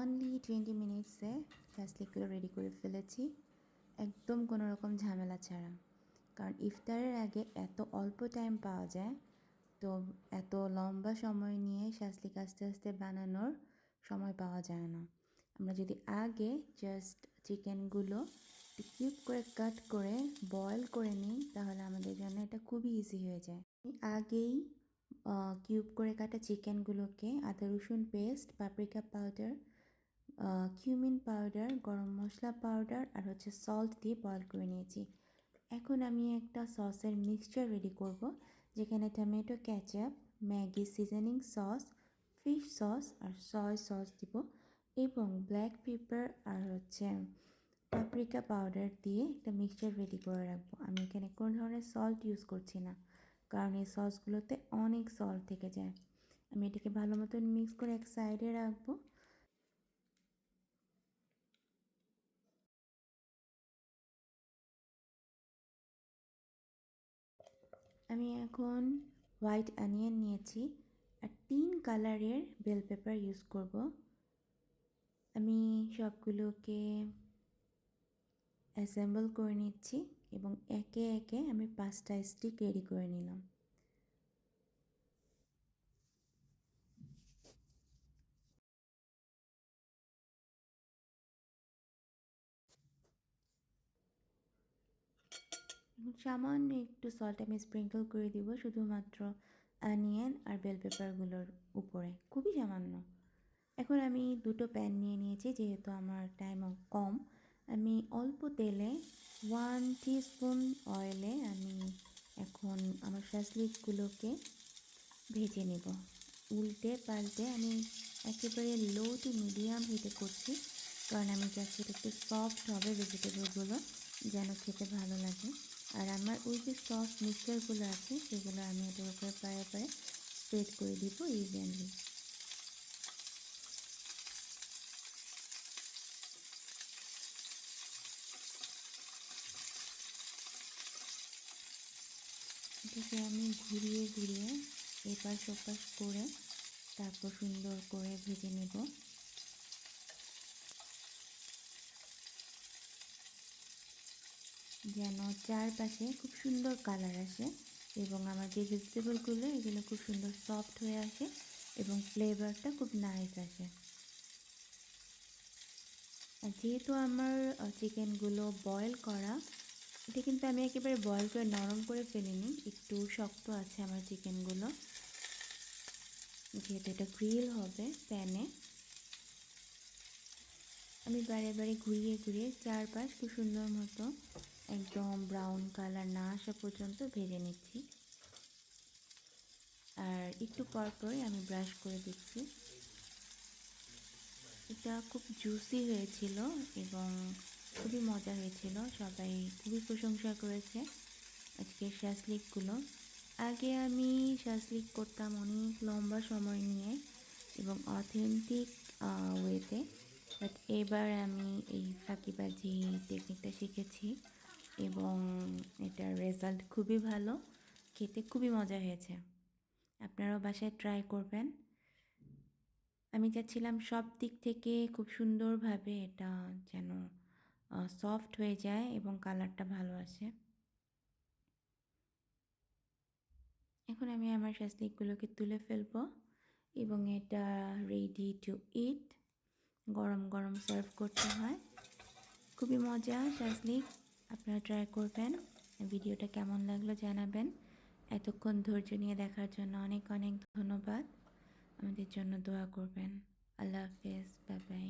Only 20 মিনিটসে শাসলিকগুলো ready করে ফেলেছি, একদম কোনো রকম ঝামেলা ছাড়া। কারণ ইফতারের আগে এত অল্প টাইম পাওয়া যায়, তো এত লম্বা সময় নিয়ে শাসলিক আস্তে আস্তে বানানোর সময় পাওয়া যায় না। আমরা যদি আগে জাস্ট চিকেনগুলো কিউব করে কাট করে বয়েল করে নিই, তাহলে আমাদের জন্য এটা খুবই ইজি হয়ে যায়। আমি আগেই কিউব করে কাটা চিকেনগুলোকে আদা রসুন paste, paprika powder, cumin powder, garam masala powder আর সল্ট দিয়ে বয়েল করে নিয়েছি। এখন আমি একটা সসের মিক্সচার রেডি করব, যেখানে tomato ketchup, Maggi seasoning sauce, fish sauce আর সয় সস দিব এবং ব্ল্যাক পেপার আর পাপরিকা পাউডার দিয়ে একটা মিক্সচার রেডি করে রাখবো। আমি এখানে কোনো ধরনের সল্ট ইউজ করছি না, কারণ এই সসগুলোতে অনেক সল্ট থেকে যায়। আমি এটাকে ভালো মতন মিক্স করে এক সাইডে রাখবো। আমি এখন হোয়াইট অনিয়ন নিয়েছি আর 3 কালারের বেল পেপার ইউজ করব। আমি সবগুলোকে অ্যাসেম্বল করে নিচ্ছি এবং একে একে আমি 5টা স্টিক রেডি করে নিলাম। এখন সামান্য একটু সল্ট আমি স্প্রিঙ্কল করে দিব শুধুমাত্র অনিয়ন আর বেল পেপারগুলোর উপরে, খুবই সামান্য। এখন আমি 2টো প্যান নিয়ে নিয়েছি, যেহেতু আমার টাইমও কম। আমি অল্প তেলে 1 টিস্পুন অয়েলে আমি এখন আমার শাসলিকগুলোকে ভেজে নেব। উল্টে পাল্টে আমি একেবারে লো টু মিডিয়াম হিটে করছি, কারণ আমি চাচ্ছি এটা একটু সফট হবে ভেজিটেবলগুলো, যেন খেতে ভালো লাগে। আর আমার ওই যে সস মিক্সচারগুলো আছে, সেগুলো আমি এটার উপরে পায়ে পায়ে স্প্রেড করে দিব ইভেনলি। এটাকে আমি ঘুরিয়ে ঘুরিয়ে এপাশ ওপাশ করে তারপর সুন্দর করে ভেজে নেব। যেন চারপাশে খুব সুন্দর কালার আসে এবং আমার যে ভেজিটেবলগুলো এগুলো খুব সুন্দর সফট হয়ে আসে এবং ফ্লেভারটা খুব নাইস আসে। আর যেহেতু আমার চিকেনগুলো বয়েল করা, এটা কিন্তু আমি একেবারে বয়েল করে নরম করে ফেলিনি, একটু শক্ত আছে আমার চিকেনগুলো, যেহেতু এটা গ্রিল হবে প্যানে। আমি বারে বারে ঘুরিয়ে ঘুরিয়ে চারপাশ খুব সুন্দর মতো একদম ব্রাউন কালার না আসা পর্যন্ত ভেজে নিচ্ছি। আর একটু পর পরই আমি ব্রাশ করে দিচ্ছি। এটা খুব জুসি হয়েছিল এবং খুবই মজা হয়েছিল, সবাই খুবই প্রশংসা করেছে আজকের শাসলিকগুলো। আগে আমি শাসলিক করতাম অনেক লম্বা সময় নিয়ে এবং অথেন্টিক ওয়েতে, বাট এবার আমি এই ফাঁকিবাজি টেকনিকটা শিখেছি এবং এটার রেজাল্ট খুবই ভালো, খেতে খুবই মজা হয়েছে। আপনারাও বাসায় ট্রাই করবেন। আমি চাচ্ছিলাম সব দিক থেকে খুব সুন্দরভাবে এটা যেন সফট হয়ে যায় এবং কালারটা ভালো আসে। এখন আমি আমার শাসলিকগুলোকে তুলে ফেলবো এবং এটা রেডি টু ইট। গরম গরম সার্ভ করতে হয়, খুবই মজা শাসলিক। আপনারা ট্রাই করবেন। ভিডিওটা কেমন লাগলো জানাবেন। এতক্ষণ ধৈর্য নিয়ে দেখার জন্য অনেক অনেক ধন্যবাদ। আমাদের জন্য দোয়া করবেন। আল্লাহ হাফেজ, বাই বাই।